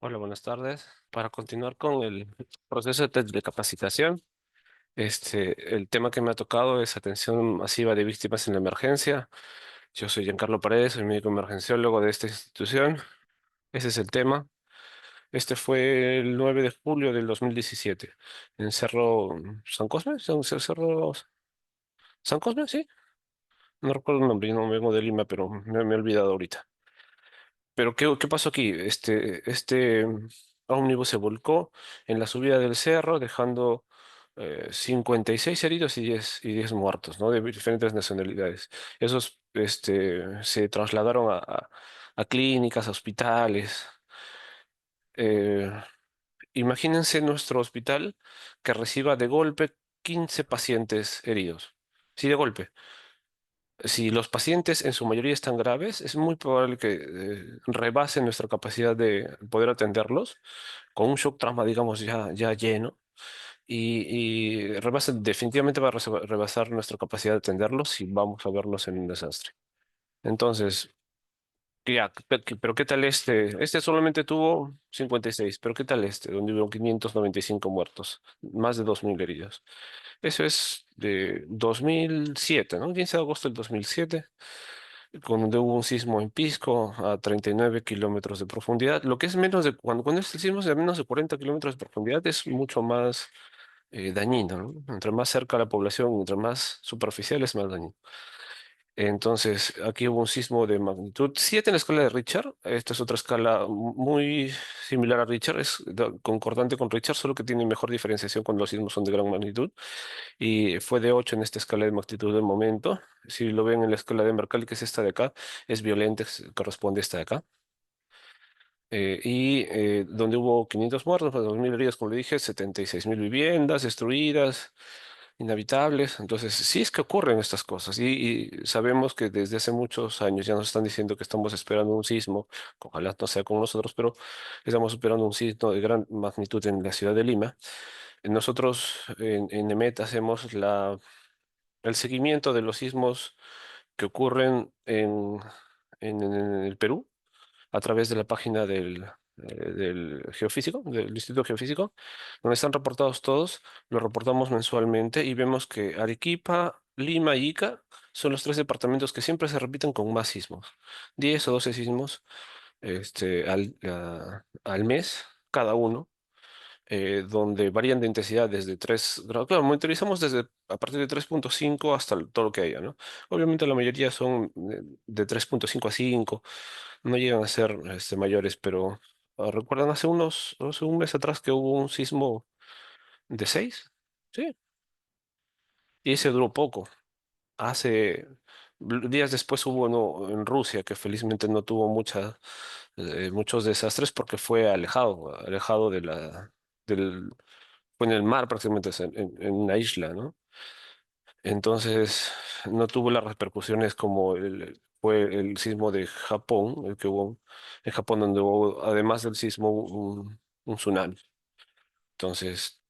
Hola, buenas tardes. Para continuar con el proceso de capacitación, el tema que me ha tocado es atención masiva de víctimas en la emergencia. Yo soy Giancarlo Paredes, soy médico emergenciólogo de esta institución. Ese es el tema. Este fue el 9 de julio del 2017 en Cerro San Cosme, Cerro San Cosme, sí. No recuerdo el nombre, yo no vengo de Lima, pero me he olvidado ahorita. Pero ¿qué pasó aquí? Este ómnibus se volcó en la subida del cerro, dejando 56 heridos y 10 muertos, ¿no? De diferentes nacionalidades. Esos se trasladaron a clínicas, a hospitales. Eh, Imagínense nuestro hospital que reciba de golpe 15 pacientes heridos. Sí, de golpe. Si los pacientes en su mayoría están graves, es muy probable que rebasen nuestra capacidad de poder atenderlos con un shock trauma, digamos, ya lleno. Definitivamente va a rebasar nuestra capacidad de atenderlos si vamos a verlos en un desastre. Entonces, ya, pero ¿qué tal este? Este solamente tuvo 56, pero ¿qué tal este? Donde hubo 595 muertos, más de 2000 heridos. Eso es de 2007, ¿no? 15 de agosto del 2007 cuando hubo un sismo en Pisco a 39 kilómetros de profundidad. Lo que es menos de, cuando es el sismo es de menos de 40 kilómetros de profundidad es mucho más dañino, ¿no? Entre más cerca a la población, entre más superficial es más dañino. Entonces, aquí hubo un sismo de magnitud 7 en la escala de Richter. Esta es otra escala muy similar a Richter, es concordante con Richter, solo que tiene mejor diferenciación cuando los sismos son de gran magnitud. Y fue de 8 en esta escala de magnitud del momento. Si lo ven en la escala de Mercalli, que es esta de acá, es violenta, corresponde a esta de acá. Donde hubo 500 muertos, pues, 2000 heridos, como le dije, 76.000 viviendas destruidas, inhabitables. Entonces, sí es que ocurren estas cosas y sabemos que desde hace muchos años ya nos están diciendo que estamos esperando un sismo, ojalá no sea con nosotros, pero estamos esperando un sismo de gran magnitud en la ciudad de Lima. Nosotros en EMET hacemos el seguimiento de los sismos que ocurren en el Perú a través de la página del Geofísico, del Instituto Geofísico, donde están reportados todos, los reportamos mensualmente y vemos que Arequipa, Lima y Ica son los tres departamentos que siempre se repiten con más sismos, 10 o 12 sismos al mes cada uno, donde varían de intensidad desde 3 grados. Claro, monitorizamos desde a partir de 3,5 hasta todo lo que haya, ¿no? Obviamente la mayoría son de 3,5 a 5, no llegan a ser mayores, pero ¿recuerdan hace un mes atrás que hubo un sismo de 6? Sí, y ese duró poco. Hace días después hubo uno en Rusia que felizmente no tuvo muchos desastres porque fue alejado del, fue en el mar prácticamente, o sea, en una isla, ¿no? Entonces no tuvo las repercusiones como fue el sismo de Japón, el que hubo en Japón, donde hubo, además del sismo, un tsunami. Entonces,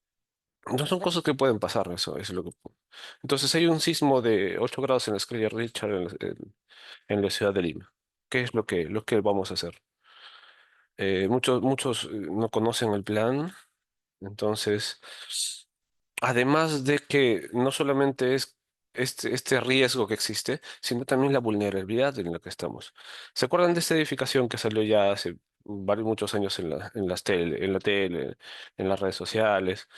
no son cosas que pueden pasar, eso es lo que... Entonces hay un sismo de 8 grados en la escala de Richter en la ciudad de Lima. ¿Qué es lo que vamos a hacer? Muchos no conocen el plan, entonces... Además de que no solamente es este riesgo que existe, sino también la vulnerabilidad en la que estamos. ¿Se acuerdan de esta edificación que salió ya hace muchos años en la tele, en las redes sociales?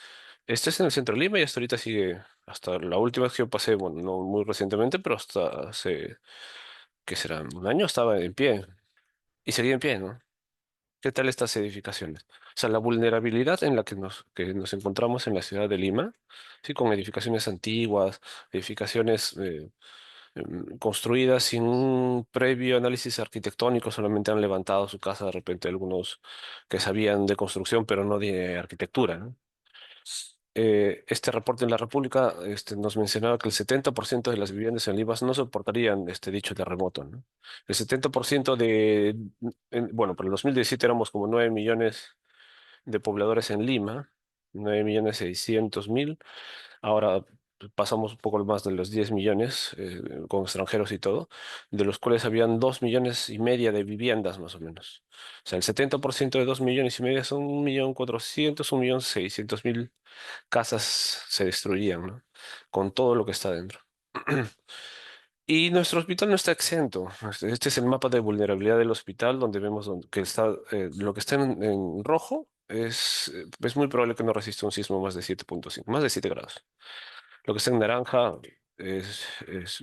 Este es en el centro de Lima y hasta ahorita sigue, hasta la última vez que yo pasé, bueno, no muy recientemente, pero hasta hace, ¿qué será? Un año estaba en pie y seguía en pie, ¿no? ¿Qué tal estas edificaciones? O sea, la vulnerabilidad en la que nos encontramos en la ciudad de Lima, sí, con edificaciones antiguas, edificaciones construidas sin un previo análisis arquitectónico, solamente han levantado su casa de repente algunos que sabían de construcción, pero no de arquitectura, ¿no? Este reporte en la República nos mencionaba que el 70% de las viviendas en Lima no soportarían este dicho terremoto, ¿no? El 70% bueno, para el 2017 éramos como 9 millones de pobladores en Lima, 9.600.000. Ahora, pasamos un poco más de los 10 millones con extranjeros y todo, de los cuales habían 2,5 millones de viviendas más o menos. O sea, el 70% de 2,5 millones son 1.400.000, 1.600.000 casas se destruían, ¿no? Con todo lo que está dentro. Y nuestro hospital no está exento. Este es el mapa de vulnerabilidad del hospital, donde vemos que está, lo que está en rojo es muy probable que no resista un sismo más de 7,5, más de 7 grados. Lo que está en naranja es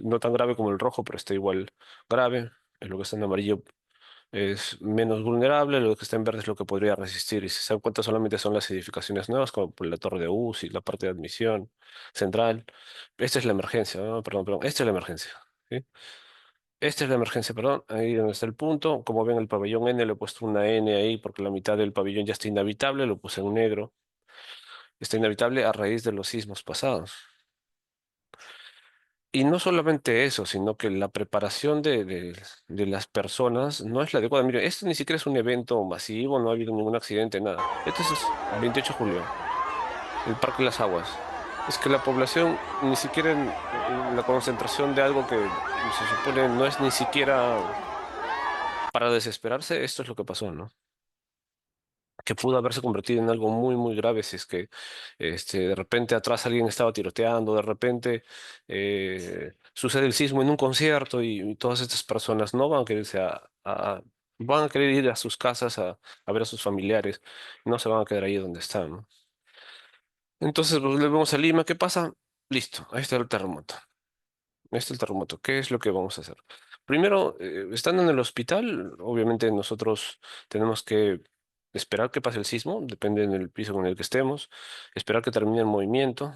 no tan grave como el rojo, pero está igual grave. Lo que está en amarillo es menos vulnerable. Lo que está en verde es lo que podría resistir. Y si se dan cuenta, solamente son las edificaciones nuevas, como por la torre de UCI, la parte de admisión central. Esta es la emergencia, ¿no? Perdón, perdón. Esta es la emergencia. ¿Sí? Esta es la emergencia, perdón. Ahí donde está el punto. Como ven, el pabellón N le he puesto una N ahí porque la mitad del pabellón ya está inhabitable. Lo puse en negro. Está inhabitable a raíz de los sismos pasados. Y no solamente eso, sino que la preparación de las personas no es la adecuada. Mire, esto ni siquiera es un evento masivo, no ha habido ningún accidente, nada. Esto es 28 de julio, el Parque Las Aguas. Es que la población ni siquiera en la concentración de algo que se supone no es ni siquiera para desesperarse, esto es lo que pasó, ¿no? Que pudo haberse convertido en algo muy, muy grave si es que de repente atrás alguien estaba tiroteando, de repente sucede el sismo en un concierto y todas estas personas no van a quererse van a querer ir a sus casas a ver a sus familiares, no se van a quedar ahí donde están, ¿no? Entonces, pues, le vemos a Lima, ¿qué pasa? Listo, ahí está el terremoto. Ahí está el terremoto. ¿Qué es lo que vamos a hacer? Primero, estando en el hospital, obviamente nosotros tenemos que esperar que pase el sismo, depende del piso con el que estemos, esperar que termine el movimiento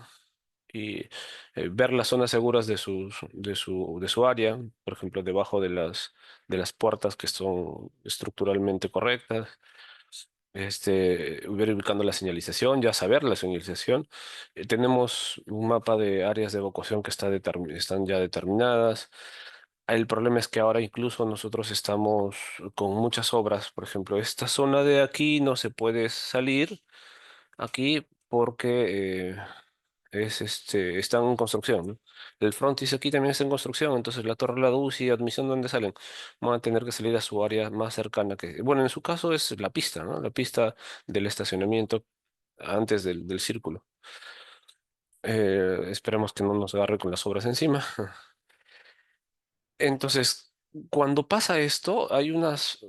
y ver las zonas seguras de su área, por ejemplo, debajo de las puertas que son estructuralmente correctas, ver ubicando la señalización, ya saber la señalización. Tenemos un mapa de áreas de evacuación que están ya determinadas. El problema es que ahora incluso nosotros estamos con muchas obras. Por ejemplo, esta zona de aquí no se puede salir aquí porque está en construcción, ¿no? El frontis aquí también está en construcción, entonces la Torre La Luz y Admisión, ¿dónde salen? Van a tener que salir a su área más cercana bueno, en su caso es la pista, ¿no? La pista del estacionamiento antes del círculo. Esperemos que no nos agarre con las obras encima. Entonces, cuando pasa esto, hay unas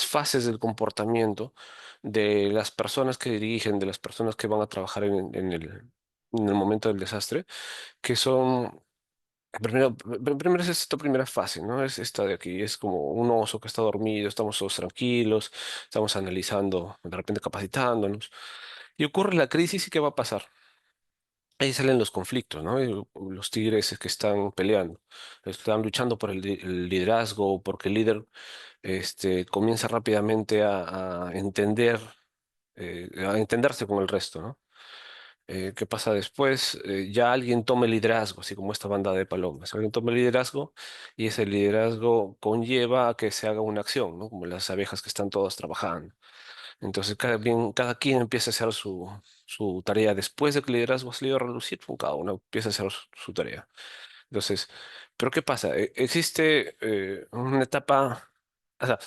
fases del comportamiento de las personas que dirigen, de las personas que van a trabajar en el momento del desastre, que son, primero es esta primera fase, ¿no? Es esta de aquí, es como un oso que está dormido, estamos todos tranquilos, estamos analizando, de repente capacitándonos, y ocurre la crisis y ¿qué va a pasar? Ahí salen los conflictos, ¿no? Y los tigres que están peleando, están luchando por el liderazgo, porque el líder comienza rápidamente a entenderse con el resto, ¿no? ¿Qué pasa después? Ya alguien toma el liderazgo, así como esta banda de palomas. Alguien toma el liderazgo y ese liderazgo conlleva a que se haga una acción, ¿no? Como las abejas que están todas trabajando. Entonces, cada quien empieza a hacer su tarea. Después de que el liderazgo ha salido a relucir, pues, cada uno empieza a hacer su tarea. Entonces, ¿pero qué pasa? Existe una etapa, o sea,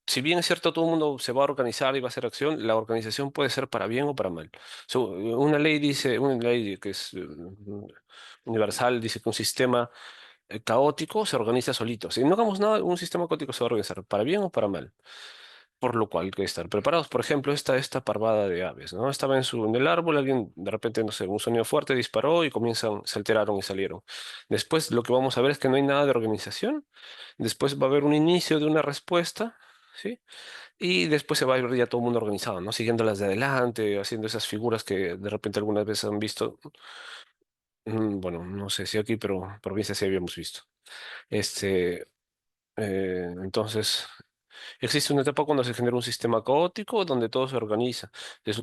si bien es cierto, todo el mundo se va a organizar y va a hacer acción, la organización puede ser para bien o para mal. Una ley que es universal, dice que un sistema caótico se organiza solito. Si no hagamos nada, un sistema caótico se va a organizar para bien o para mal. Por lo cual hay que estar preparados. Por ejemplo, esta parvada de aves, ¿no? Estaba en el árbol, alguien de repente, no sé, un sonido fuerte disparó y se alteraron y salieron. Después lo que vamos a ver es que no hay nada de organización. Después va a haber un inicio de una respuesta, ¿sí? Y después se va a ver ya todo el mundo organizado, ¿no? Siguiendo las de adelante, haciendo esas figuras que de repente algunas veces han visto. Bueno, no sé si aquí, pero por provincia sí habíamos visto. Este, entonces, existe una etapa cuando se genera un sistema caótico donde todo se organiza.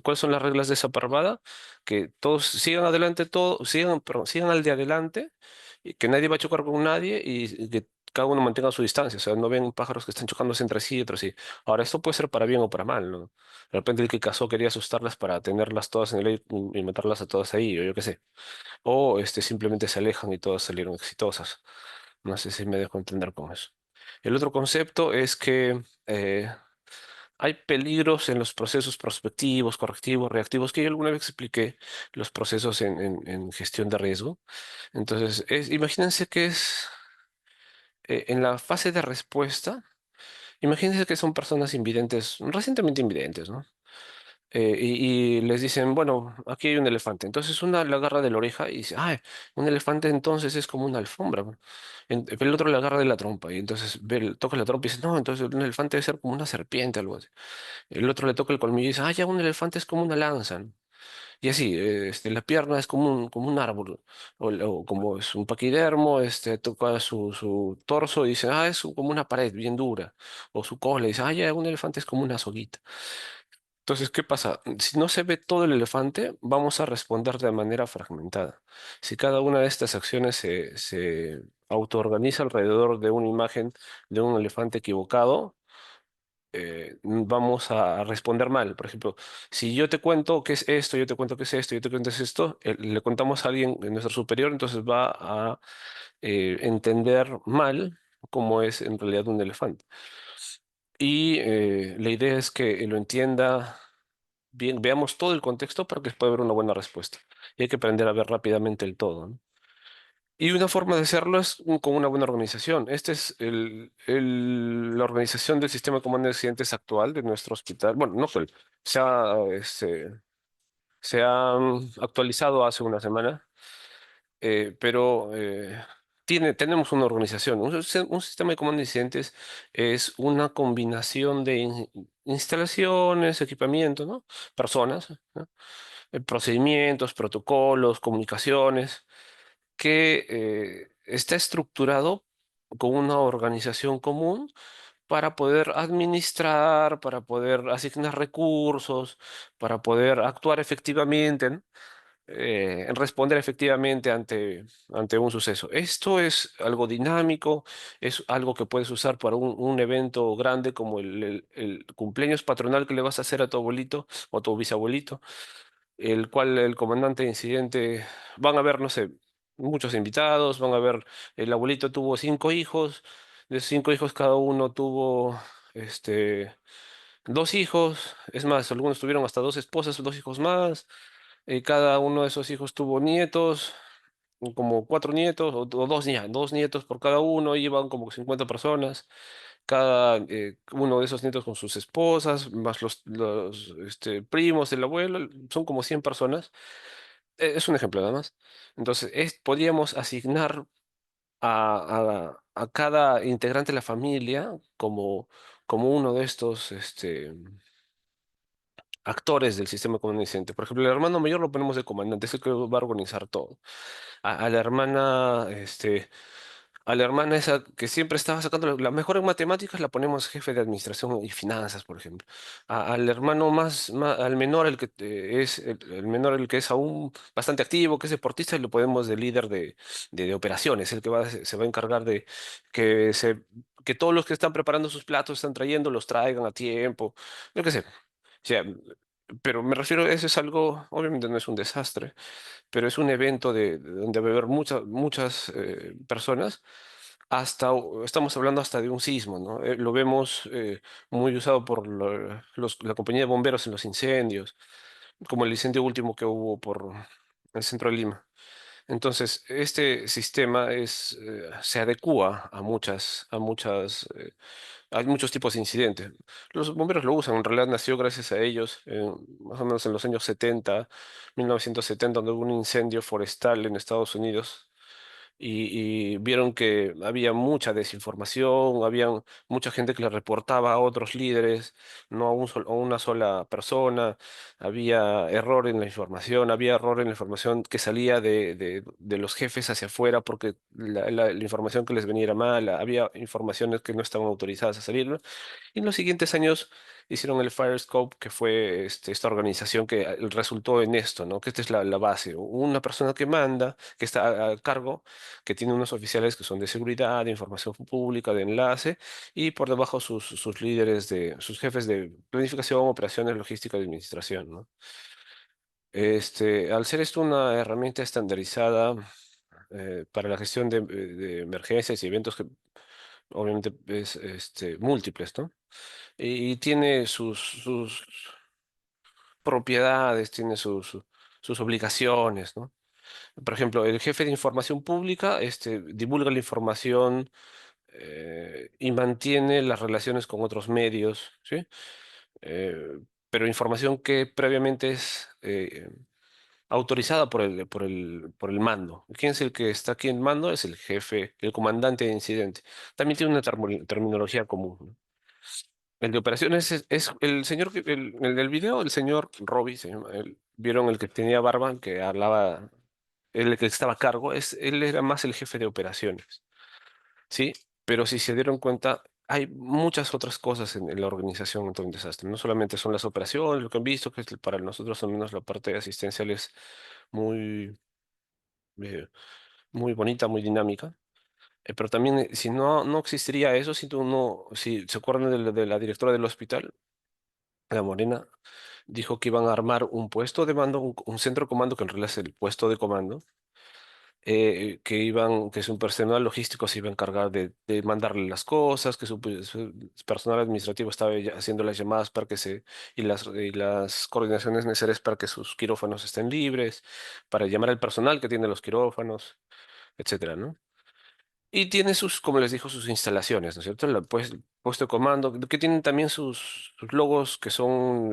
¿Cuáles son las reglas de esa parvada? Que todos sigan adelante, sigan al de adelante, y que nadie va a chocar con nadie y que cada uno mantenga su distancia, o sea, no ven pájaros que están chocándose entre sí y otros sí. Ahora, esto puede ser para bien o para mal, ¿no? De repente el que cazó quería asustarlas para tenerlas todas en el aire y matarlas a todas ahí, o yo qué sé. O simplemente se alejan y todas salieron exitosas. No sé si me dejo entender con eso. El otro concepto es que hay peligros en los procesos prospectivos, correctivos, reactivos, que yo alguna vez expliqué los procesos en gestión de riesgo. Entonces, imagínense que es en la fase de respuesta, imagínense que son personas invidentes, recientemente invidentes, ¿no? Y les dicen, bueno, aquí hay un elefante. Entonces una le agarra de la oreja y dice, ay, un elefante entonces es como una alfombra. El otro le agarra de la trompa y entonces toca la trompa y dice, no, entonces un elefante debe ser como una serpiente, algo así. El otro le toca el colmillo y dice, ah, ya un elefante es como una lanza, ¿no? Y así, la pierna es como un árbol, o como es un paquidermo, toca su torso y dice, ah, es como una pared bien dura, o su cola y dice, ah, ya un elefante es como una soguita. Entonces, ¿qué pasa? Si no se ve todo el elefante, vamos a responder de manera fragmentada. Si cada una de estas acciones se autoorganiza alrededor de una imagen de un elefante equivocado, vamos a responder mal. Por ejemplo, si yo te cuento qué es esto, yo te cuento qué es esto, yo te cuento qué es esto, le contamos a alguien de nuestro superior, entonces va a entender mal cómo es en realidad un elefante. Y la idea es que lo entienda bien, veamos todo el contexto para que pueda haber una buena respuesta. Y hay que aprender a ver rápidamente el todo, ¿no? Y una forma de hacerlo es con una buena organización. Esta es la organización del sistema de comando de accidentes actual de nuestro hospital. Bueno, no actual, se ha actualizado hace una semana, pero tenemos una organización. Un sistema de comando de incidentes es una combinación de instalaciones, equipamiento, ¿no? Personas, ¿no? Procedimientos, protocolos, comunicaciones, que está estructurado con una organización común para poder administrar, para poder asignar recursos, para poder actuar efectivamente, ¿no? Responder efectivamente ante un suceso. Esto es algo dinámico, es algo que puedes usar para un evento grande como el cumpleaños patronal que le vas a hacer a tu abuelito o a tu bisabuelito, el cual el comandante de incidente, van a ver, no sé, muchos invitados, van a ver, el abuelito tuvo 5 hijos, de esos 5 hijos cada uno tuvo, este, 2 hijos, es más, algunos tuvieron hasta 2 esposas, 2 hijos más, cada uno de esos hijos tuvo nietos, como 4 nietos, o dos nietos por cada uno, iban como 50 personas, cada uno de esos nietos con sus esposas, más los primos del abuelo, son como 100 personas. Es un ejemplo nada más. Entonces, podríamos asignar a cada integrante de la familia como uno de estos actores del sistema comandante. Por ejemplo, el hermano mayor lo ponemos de comandante, es el que va a organizar todo. A la hermana, a la hermana esa que siempre estaba sacando la mejor en matemáticas, la ponemos jefe de administración y finanzas, por ejemplo. Al hermano al menor, el que es el menor, el que es aún bastante activo, que es deportista, lo ponemos de líder de operaciones, el que se va a encargar de que que todos los que están preparando sus platos, están trayendo, los traigan a tiempo. Yo qué sé. O sea, pero me refiero, eso es algo, obviamente no es un desastre, pero es un evento de donde va a haber muchas personas. Estamos hablando hasta de un sismo, ¿no? Lo vemos muy usado por la compañía de bomberos en los incendios, como el incendio último que hubo por el centro de Lima. Entonces, este sistema se adecua hay muchos tipos de incidentes. Los bomberos lo usan, en realidad nació gracias a ellos, más o menos en los años 70, 1970, donde hubo un incendio forestal en Estados Unidos y vieron que había mucha desinformación, había mucha gente que le reportaba a otros líderes, no a una sola persona, había error en la información, había error en la información que salía de los jefes hacia afuera porque la información que les venía era mala, había informaciones que no estaban autorizadas a salir, ¿no? Y en los siguientes años hicieron el Firescope, que fue esta organización que resultó en esto, ¿no? Que esta es la base. Una persona que manda, que está a cargo, que tiene unos oficiales que son de seguridad, de información pública, de enlace, y por debajo sus líderes sus jefes de planificación, operaciones, logística y administración, ¿no? Al ser esto una herramienta estandarizada para la gestión de emergencias y eventos que obviamente es múltiples, ¿no? Y tiene sus propiedades, tiene sus obligaciones, ¿no? Por ejemplo, el jefe de información pública divulga la información y mantiene las relaciones con otros medios, ¿sí? Eh, pero información que previamente es autorizada por el mando. ¿Quién es el que está aquí en mando? Es el jefe, el comandante de incidente. También tiene una terminología común, ¿no? El de operaciones es el señor, el del video, el señor Robbie, se llama. Vieron el que tenía barba, que hablaba, el que estaba a cargo, él era más el jefe de operaciones, ¿sí? Pero si se dieron cuenta, hay muchas otras cosas en la organización ante un desastre. No solamente son las operaciones, lo que han visto, que para nosotros al menos la parte asistencial es muy, eh, muy bonita, muy dinámica. Pero también, si no existiría eso, si se acuerdan de la directora del hospital, la Morena, dijo que iban a armar un puesto de mando, un centro de comando, que en realidad es el puesto de comando, que es un personal logístico, se iba a encargar de mandarle las cosas, que su personal administrativo estaba ya haciendo las llamadas y las coordinaciones necesarias para que sus quirófanos estén libres, para llamar al personal que tiene los quirófanos, etcétera, ¿no? Y tiene como les dijo, sus instalaciones, ¿no es cierto? Puesto de comando, que tienen también sus logos que son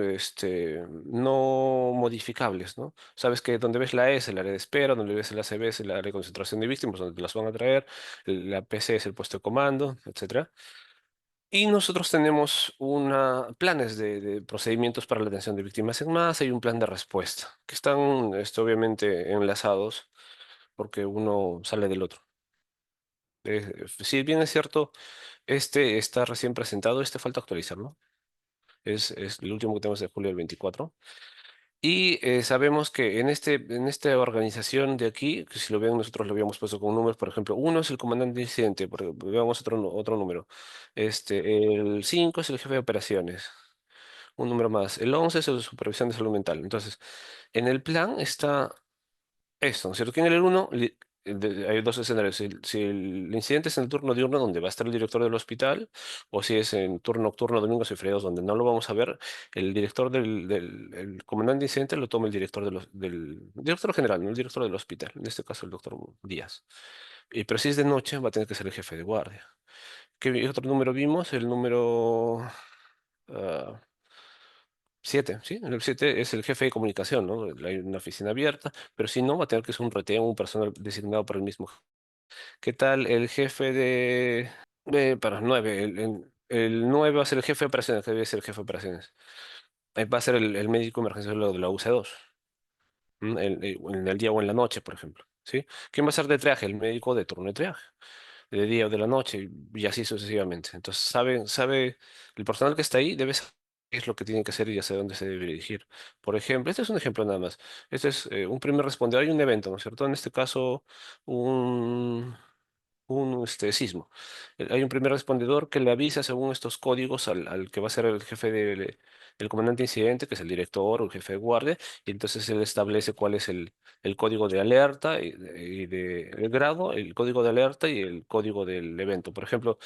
no modificables, ¿no? Sabes que donde ves la E es el área de espera, donde ves el ACB es el área de concentración de víctimas, donde te las van a traer, la PC es el puesto de comando, etcétera. Y nosotros tenemos planes de procedimientos para la atención de víctimas en masa y un plan de respuesta, que están obviamente enlazados porque uno sale del otro. Si bien es cierto, este está recién presentado, falta actualizarlo. Es el último que tenemos de julio del 24. Y sabemos que en esta organización de aquí, que si lo ven, nosotros lo habíamos puesto con números, por ejemplo, uno es el comandante de incidente, veamos otro número. El 5 es el jefe de operaciones, un número más. El 11 es el de supervisión de salud mental. Entonces, en el plan está esto, ¿no es cierto? Que en el 1 hay dos escenarios. Si el incidente es en el turno diurno, donde va a estar el director del hospital, o si es en turno nocturno, domingos y feriados, donde no lo vamos a ver, el director el comandante de incidente lo toma el director del director general, no el director del hospital, en este caso el doctor Díaz. Pero si es de noche, va a tener que ser el jefe de guardia. ¿Qué otro número vimos? El número 7, ¿sí? El 7 es el jefe de comunicación, ¿no? Hay una oficina abierta, pero si no, va a tener que ser un retén, un personal designado por el mismo. ¿Qué tal el jefe para 9? El 9 va a ser el jefe de operaciones, que debe ser el jefe de operaciones. Va a ser el médico emergenciólogo de la UC2, en el día o en la noche, por ejemplo, ¿sí? ¿Quién va a ser de triaje? El médico de turno de triaje, de día o de la noche, y así sucesivamente. Entonces, el personal que está ahí debe saber qué es lo que tiene que hacer y hacia dónde se debe dirigir. Por ejemplo, este es un ejemplo nada más. Este es un primer respondedor. Hay un evento, ¿no es cierto? En este caso, un sismo. Hay un primer respondedor que le avisa según estos códigos al que va a ser el jefe del comandante de incidente, que es el director o el jefe de guardia, y entonces él establece cuál es el código de alerta el grado, el código de alerta y el código del evento. Por ejemplo,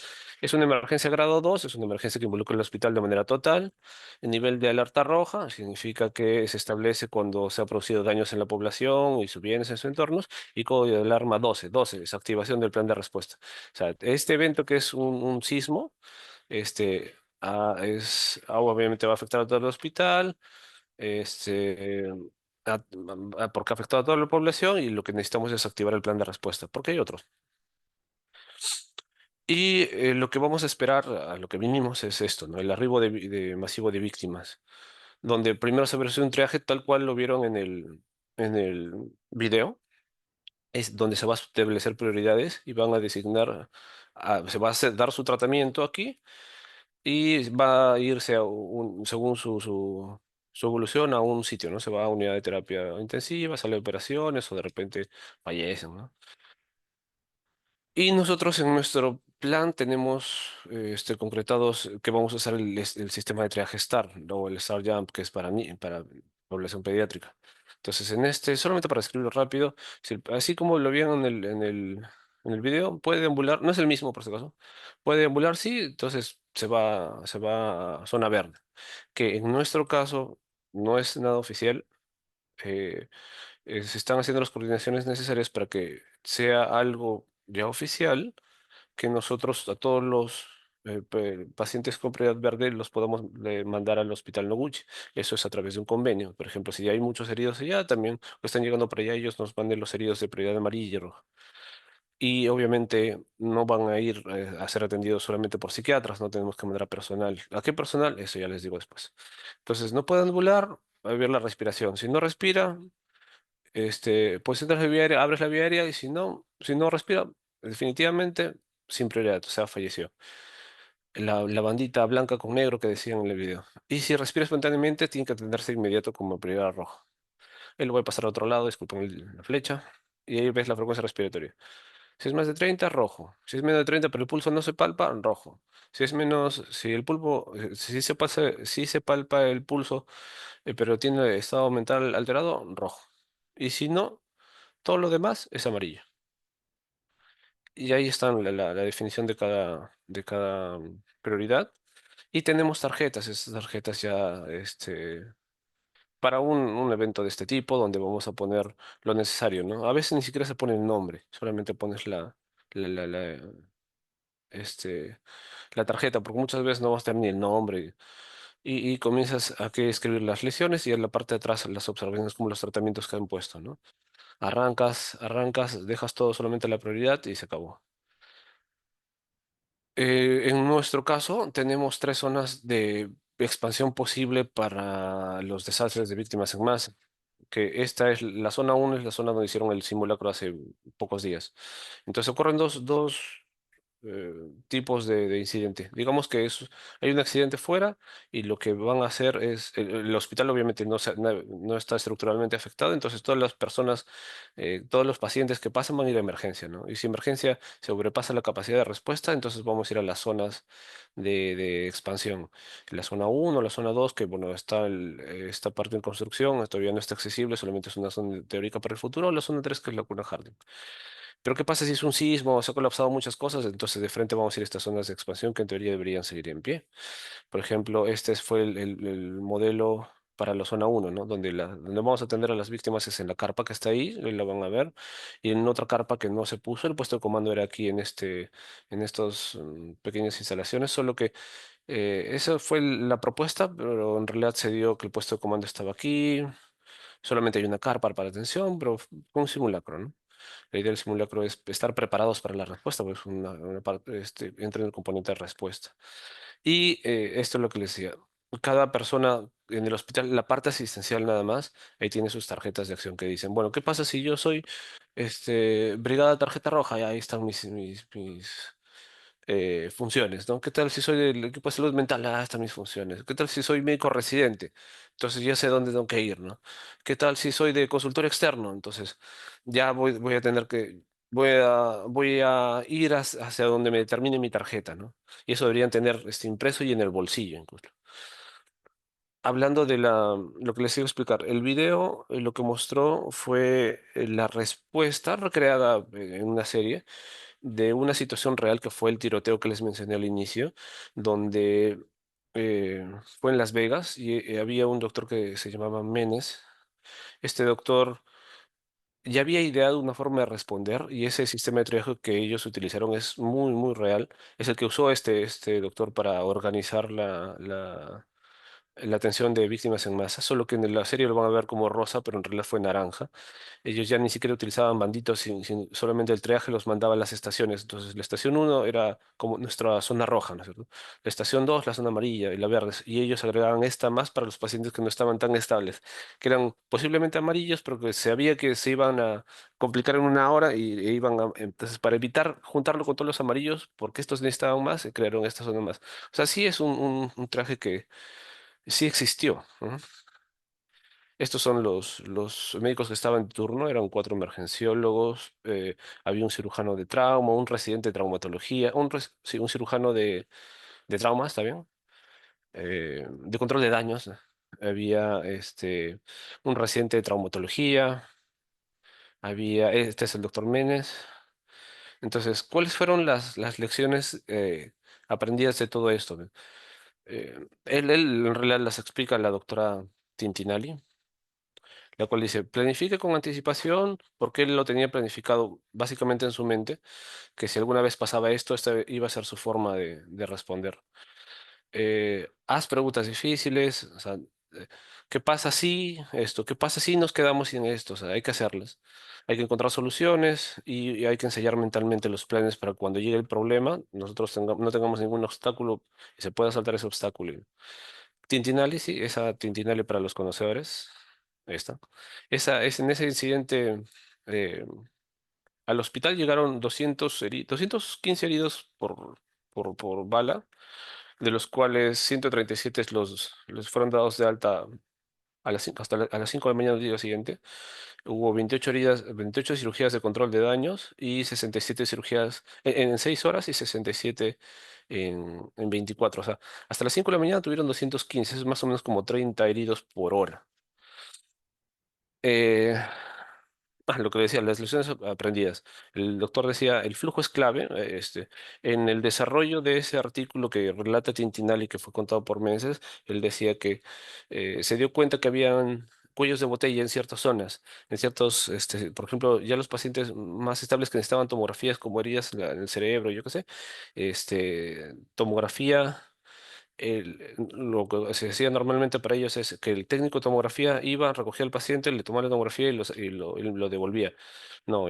es una emergencia grado 2, es una emergencia que involucra el hospital de manera total. El nivel de alerta roja significa que se establece cuando se han producido daños en la población y sus bienes en sus entornos, y código de alarma 12. 12 es activación del plan de respuesta. O sea, este evento que es un sismo, obviamente va a afectar a todo el hospital, este, porque ha afectado a toda la población y lo que necesitamos es activar el plan de respuesta, porque hay otros. Y lo que vamos a esperar, a lo que vinimos, es esto, ¿no? El arribo masivo de víctimas, donde primero se hace un triaje tal cual lo vieron en el video, es donde se va a establecer prioridades y van a designar, se va a dar su tratamiento aquí y va a irse según su evolución a un sitio, ¿no? Se va a unidad de terapia intensiva, sale de operaciones o de repente fallecen, ¿no? Y nosotros en nuestro plan tenemos concretados que vamos a usar el sistema de triaje STAR, o el STAR Jump, que es para población pediátrica. Entonces, en este, solamente para escribirlo rápido, así como lo vieron en el video, puede deambular, no es el mismo por si acaso, puede deambular, sí, entonces se va a zona verde, que en nuestro caso no es nada oficial. eh, Se están haciendo las coordinaciones necesarias para que sea algo ya oficial, que nosotros a todos los pacientes con prioridad verde los podamos mandar al Hospital Noguchi. Eso es a través de un convenio. Por ejemplo, si hay muchos heridos allá, también o están llegando para allá, ellos nos manden los heridos de prioridad amarilla y roja. Y obviamente no van a ir a ser atendidos solamente por psiquiatras, no tenemos que mandar a personal. ¿A qué personal? Eso ya les digo después. Entonces, no pueden volar, a ver la respiración. Si no respira, pues entras la vía aérea, abres la vía aérea y si no respira, definitivamente sin prioridad, o sea, falleció. La bandita blanca con negro que decían en el video. Y si respira espontáneamente, tiene que atenderse de inmediato como prioridad roja. Él lo voy a pasar a otro lado, disculpen la flecha, y ahí ves la frecuencia respiratoria. Si es más de 30 rojo. Si es menos de 30 pero el pulso no se palpa, rojo. Si es menos, si el pulpo, si se palpa el pulso, pero tiene estado mental alterado, rojo. Y si no, todo lo demás es amarillo. Y ahí está la definición de cada prioridad. Y tenemos tarjetas, estas tarjetas ya para un evento de este tipo, donde vamos a poner lo necesario, ¿no? A veces ni siquiera se pone el nombre, solamente pones la, la, la, este, la tarjeta, porque muchas veces no vas a tener ni el nombre. Y comienzas a que escribir las lesiones y en la parte de atrás las observaciones como los tratamientos que han puesto, ¿no? Arrancas, dejas todo solamente la prioridad y se acabó. En nuestro caso, tenemos tres zonas de expansión posible para los desastres de víctimas en masa. Que esta es la zona uno, es la zona donde hicieron el simulacro hace pocos días. Entonces ocurren dos eh, tipos de incidente. Digamos que hay un accidente fuera y lo que van a hacer es, el hospital obviamente no está estructuralmente afectado, entonces todas las personas, todos los pacientes que pasan van a ir a emergencia, ¿no? Y si emergencia sobrepasa la capacidad de respuesta, entonces vamos a ir a las zonas de expansión. La zona uno, la zona 2 que bueno, está esta parte en construcción, todavía no está accesible, solamente es una zona teórica para el futuro, la zona 3 que es la cuna Harding. Pero ¿qué pasa si es un sismo, se ha colapsado muchas cosas? Entonces de frente vamos a ir a estas zonas de expansión que en teoría deberían seguir en pie. Por ejemplo, este fue el modelo para la zona uno, ¿no? Donde vamos a atender a las víctimas es en la carpa que está ahí, la van a ver, y en otra carpa que no se puso, el puesto de comando era aquí en estos pequeñas instalaciones, solo que esa fue la propuesta, pero en realidad se dio que el puesto de comando estaba aquí, solamente hay una carpa para atención, pero fue un simulacro, ¿no? La idea del simulacro es estar preparados para la respuesta, pues una parte, entra en el componente de respuesta. Y esto es lo que les decía. Cada persona en el hospital, la parte asistencial nada más, ahí tiene sus tarjetas de acción que dicen, bueno, ¿qué pasa si yo soy brigada tarjeta roja? Y ahí están mis funciones, ¿no? ¿Qué tal si soy del equipo de salud mental? Ah, están mis funciones. ¿Qué tal si soy médico residente? Entonces ya sé dónde tengo que ir, ¿no? ¿Qué tal si soy de consultor externo? Entonces ya voy a tener que, voy a ir hacia donde me determine mi tarjeta, ¿no? Y eso deberían tener impreso y en el bolsillo incluso. Hablando de lo que les iba a explicar, el video lo que mostró fue la respuesta recreada en una serie de una situación real que fue el tiroteo que les mencioné al inicio, donde fue en Las Vegas y había un doctor que se llamaba Menes. Este doctor ya había ideado una forma de responder y ese sistema de triaje que ellos utilizaron es muy, muy real. Es el que usó este doctor para organizar la atención de víctimas en masa, solo que en la serie lo van a ver como rosa, pero en realidad fue naranja. Ellos ya ni siquiera utilizaban banditos, solamente el triaje los mandaba a las estaciones. Entonces, la estación uno era como nuestra zona roja, ¿no es cierto? La estación 2 la zona amarilla y la verde. Y ellos agregaban esta más para los pacientes que no estaban tan estables, que eran posiblemente amarillos, pero que se sabía que se iban a complicar en una hora e iban a... Entonces, para evitar juntarlo con todos los amarillos, porque estos necesitaban más, se crearon esta zona más. O sea, sí es un traje que sí existió, ¿no? Estos son los médicos que estaban en turno, eran cuatro emergenciólogos, había un cirujano de trauma, un residente de traumatología, sí, un cirujano de trauma, ¿está bien? De control de daños. Había un residente de traumatología, este es el doctor Menes. Entonces, ¿cuáles fueron las lecciones aprendidas de todo esto? Él en realidad las explica la doctora Tintinali, la cual dice, planifique con anticipación, porque él lo tenía planificado básicamente en su mente, que si alguna vez pasaba esto, esta iba a ser su forma de responder. Haz preguntas difíciles, o sea, ¿qué pasa si esto? ¿Qué pasa si nos quedamos sin esto? O sea, hay que hacerlas. Hay que encontrar soluciones y hay que ensayar mentalmente los planes para cuando llegue el problema, nosotros no tengamos ningún obstáculo y se pueda saltar ese obstáculo. Tintinali, sí, esa Tintinali para los conocedores. Ahí está. En ese incidente, eh, al hospital llegaron 215 heridos por bala, de los cuales 137 los fueron dados de alta a las 5 de la mañana del día siguiente. Hubo 28 heridas, 28 cirugías de control de daños y 67 cirugías en 6 horas y 67 en 24. O sea, hasta las 5 de la mañana tuvieron 215, es más o menos como 30 heridos por hora. Eh, lo que decía, las lecciones aprendidas. El doctor decía, el flujo es clave. En el desarrollo de ese artículo que relata Tintinali, que fue contado por meses, él decía que se dio cuenta que habían cuellos de botella en ciertas zonas, por ejemplo, ya los pacientes más estables que necesitaban tomografías como heridas en el cerebro, yo qué sé, tomografía. Lo que se hacía normalmente para ellos es que el técnico de tomografía iba, recogía al paciente, le tomaba la tomografía y lo devolvía. No,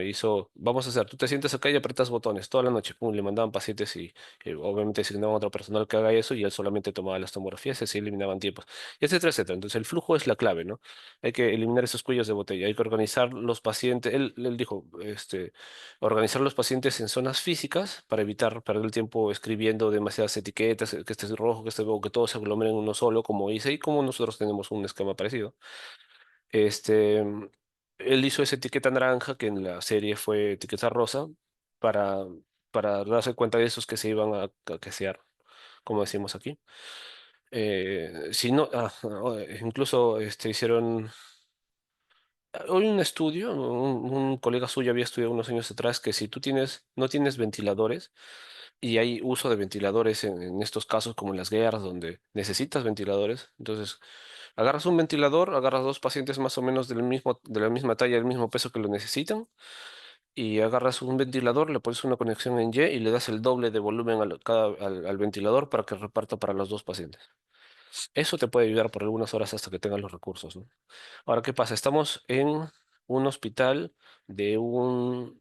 vamos a hacer, tú te sientas acá y apretas botones toda la noche, pum, le mandaban pacientes y obviamente asignaban a otro personal que haga eso y él solamente tomaba las tomografías y así eliminaban tiempos, y etcétera, etcétera. Entonces el flujo es la clave, ¿no? Hay que eliminar esos cuellos de botella, hay que organizar los pacientes, él dijo, organizar los pacientes en zonas físicas para evitar perder el tiempo escribiendo demasiadas etiquetas, que este es rojo, que este o que todo se aglomere en uno solo, como dice, y como nosotros tenemos un esquema parecido. Este, él hizo esa etiqueta naranja, que en la serie fue etiqueta rosa, para, para darse cuenta de esos que se iban a quesear, como decimos aquí. Si no, incluso hicieron. Hay un estudio, un colega suyo había estudiado unos años atrás que si tú no tienes ventiladores, y hay uso de ventiladores en estos casos como en las guerras donde necesitas ventiladores, entonces agarras un ventilador, agarras dos pacientes más o menos de la misma talla, del mismo peso que lo necesitan, y agarras un ventilador, le pones una conexión en Y y le das el doble de volumen al ventilador para que reparta para los dos pacientes. Eso te puede ayudar por algunas horas hasta que tengas los recursos, ¿no? Ahora, ¿qué pasa? Estamos en un hospital de una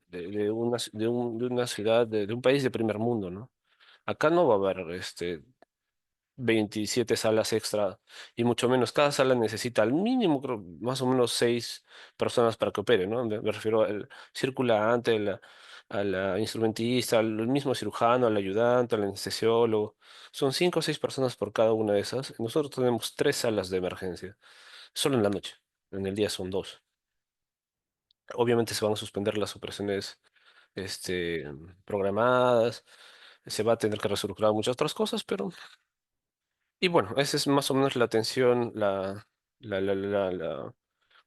ciudad, de un país de primer mundo, ¿no? Acá no va a haber 27 salas extra y mucho menos. Cada sala necesita al mínimo, creo, más o menos 6 personas para que opere, ¿no? Me refiero al circulante, a la instrumentista, al mismo cirujano, al ayudante, al anestesiólogo. Son 5 o 6 personas por cada una de esas. Nosotros tenemos 3 salas de emergencia, solo en la noche. En el día son 2. Obviamente se van a suspender las operaciones programadas, se va a tener que reestructurar muchas otras cosas, pero... Y bueno, esa es más o menos la atención, la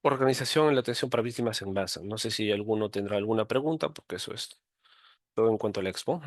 organización y la atención para víctimas en masa. No sé si alguno tendrá alguna pregunta, porque eso es todo en cuanto a la expo.